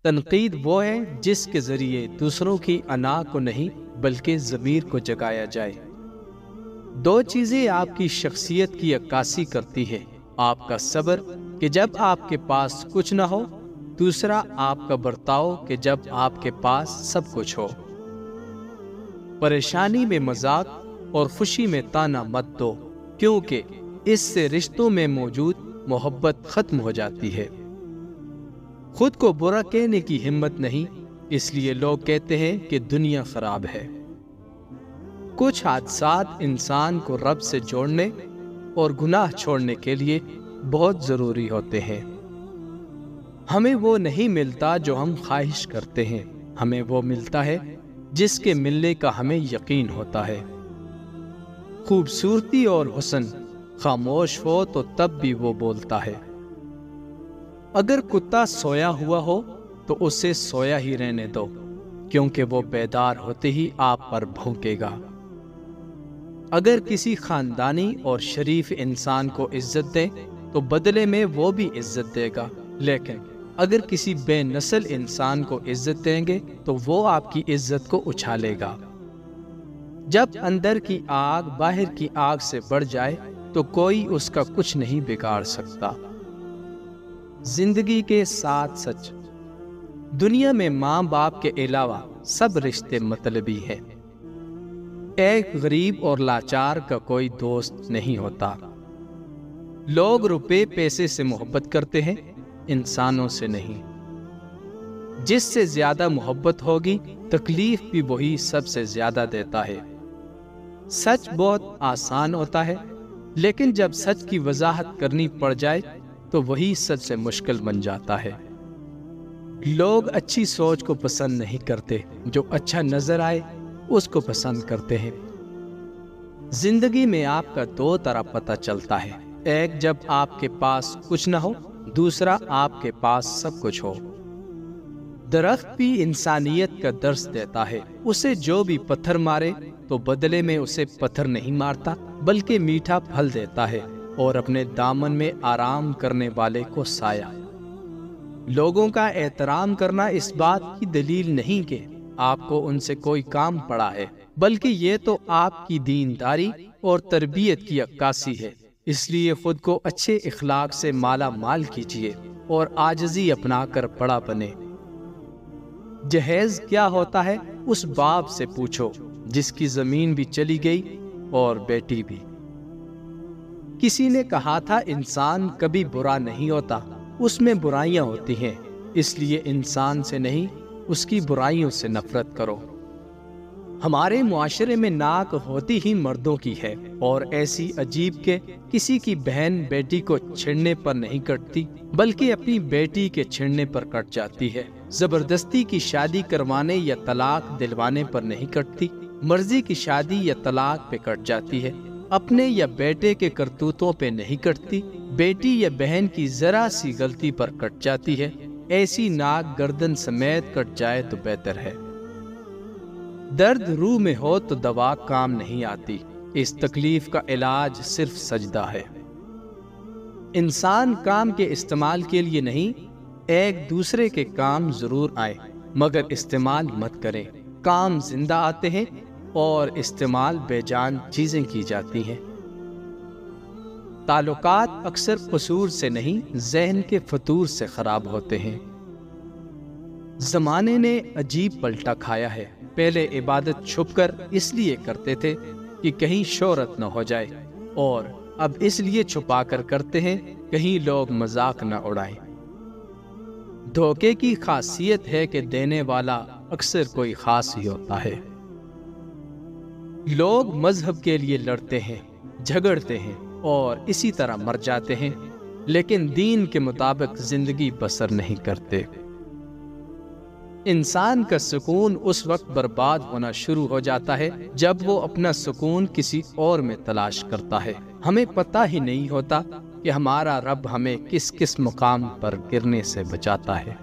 تنقید وہ ہے جس کے ذریعے دوسروں کی انا کو نہیں بلکہ ضمیر کو جگایا جائے۔ دو چیزیں آپ کی شخصیت کی عکاسی کرتی ہے، آپ کا صبر کہ جب آپ کے پاس کچھ نہ ہو، دوسرا آپ کا برتاؤ کہ جب آپ کے پاس سب کچھ ہو۔ پریشانی میں مذاق اور خوشی میں طعنہ مت دو، کیونکہ اس سے رشتوں میں موجود محبت ختم ہو جاتی ہے۔ خود کو برا کہنے کی ہمت نہیں، اس لیے لوگ کہتے ہیں کہ دنیا خراب ہے۔ کچھ حادثات انسان کو رب سے جوڑنے اور گناہ چھوڑنے کے لیے بہت ضروری ہوتے ہیں۔ ہمیں وہ نہیں ملتا جو ہم خواہش کرتے ہیں، ہمیں وہ ملتا ہے جس کے ملنے کا ہمیں یقین ہوتا ہے۔ خوبصورتی اور حسن خاموش ہو تو تب بھی وہ بولتا ہے۔ اگر کتا سویا ہوا ہو تو اسے سویا ہی رہنے دو، کیونکہ وہ بیدار ہوتے ہی آپ پر بھونکے گا۔ اگر کسی خاندانی اور شریف انسان کو عزت دیں تو بدلے میں وہ بھی عزت دے گا، لیکن اگر کسی بے نسل انسان کو عزت دیں گے تو وہ آپ کی عزت کو اچھالے گا۔ جب اندر کی آگ باہر کی آگ سے بڑھ جائے تو کوئی اس کا کچھ نہیں بگاڑ سکتا۔ زندگی کے 7 سچ۔ دنیا میں ماں باپ کے علاوہ سب رشتے مطلبی ہیں۔ ایک غریب اور لاچار کا کوئی دوست نہیں ہوتا۔ لوگ روپے پیسے سے محبت کرتے ہیں، انسانوں سے نہیں۔ جس سے زیادہ محبت ہوگی تکلیف بھی وہی سب سے زیادہ دیتا ہے۔ سچ بہت آسان ہوتا ہے، لیکن جب سچ کی وضاحت کرنی پڑ جائے تو وہی سب سے مشکل بن جاتا ہے۔ لوگ اچھی سوچ کو پسند نہیں کرتے، جو اچھا نظر آئے اس کو پسند کرتے ہیں۔ زندگی میں آپ کا 2 طرح پتہ چلتا ہے، ایک جب آپ کے پاس کچھ نہ ہو، دوسرا آپ کے پاس سب کچھ ہو۔ درخت بھی انسانیت کا درس دیتا ہے، اسے جو بھی پتھر مارے تو بدلے میں اسے پتھر نہیں مارتا بلکہ میٹھا پھل دیتا ہے اور اپنے دامن میں آرام کرنے والے کو سایہ۔ لوگوں کا احترام کرنا اس بات کی دلیل نہیں کہ آپ کو ان سے کوئی کام پڑا ہے، بلکہ یہ تو آپ کی دینداری اور تربیت کی عکاسی ہے۔ اس لیے خود کو اچھے اخلاق سے مالا مال کیجیے اور عاجزی اپنا کر بڑا بنے۔ جہیز کیا ہوتا ہے اس باپ سے پوچھو جس کی زمین بھی چلی گئی اور بیٹی بھی۔ کسی نے کہا تھا انسان کبھی برا نہیں ہوتا، اس میں برائیاں ہوتی ہیں، اس لیے انسان سے نہیں اس کی برائیوں سے نفرت کرو۔ ہمارے معاشرے میں ناک ہوتی ہی مردوں کی ہے، اور ایسی عجیب کہ کسی کی بہن بیٹی کو چھیڑنے پر نہیں کٹتی بلکہ اپنی بیٹی کے چھیڑنے پر کٹ جاتی ہے۔ زبردستی کی شادی کروانے یا طلاق دلوانے پر نہیں کٹتی، مرضی کی شادی یا طلاق پہ کٹ جاتی ہے۔ اپنے یا بیٹے کے کرتوتوں پہ نہیں کٹتی، بیٹی یا بہن کی ذرا سی غلطی پر کٹ جاتی ہے۔ ایسی ناک گردن سمیت کٹ جائے تو بہتر ہے۔ درد روح میں ہو تو دوا کام نہیں آتی، اس تکلیف کا علاج صرف سجدہ ہے۔ انسان کام کے استعمال کے لیے نہیں، ایک دوسرے کے کام ضرور آئے مگر استعمال مت کریں۔ کام زندہ آتے ہیں اور استعمال بے جان چیزیں کی جاتی ہیں۔ تعلقات اکثر قصور سے نہیں، ذہن کے فطور سے خراب ہوتے ہیں۔ زمانے نے عجیب پلٹا کھایا ہے۔ پہلے عبادت چھپ کر اس لیے کرتے تھے کہ کہیں شہرت نہ ہو جائے، اور اب اس لیے چھپا کر کرتے ہیں کہیں لوگ مذاق نہ اڑائیں۔ دھوکے کی خاصیت ہے کہ دینے والا اکثر کوئی خاص ہی ہوتا ہے۔ لوگ مذہب کے لیے لڑتے ہیں، جھگڑتے ہیں اور اسی طرح مر جاتے ہیں، لیکن دین کے مطابق زندگی بسر نہیں کرتے۔ انسان کا سکون اس وقت برباد ہونا شروع ہو جاتا ہے جب وہ اپنا سکون کسی اور میں تلاش کرتا ہے۔ ہمیں پتہ ہی نہیں ہوتا کہ ہمارا رب ہمیں کس کس مقام پر گرنے سے بچاتا ہے۔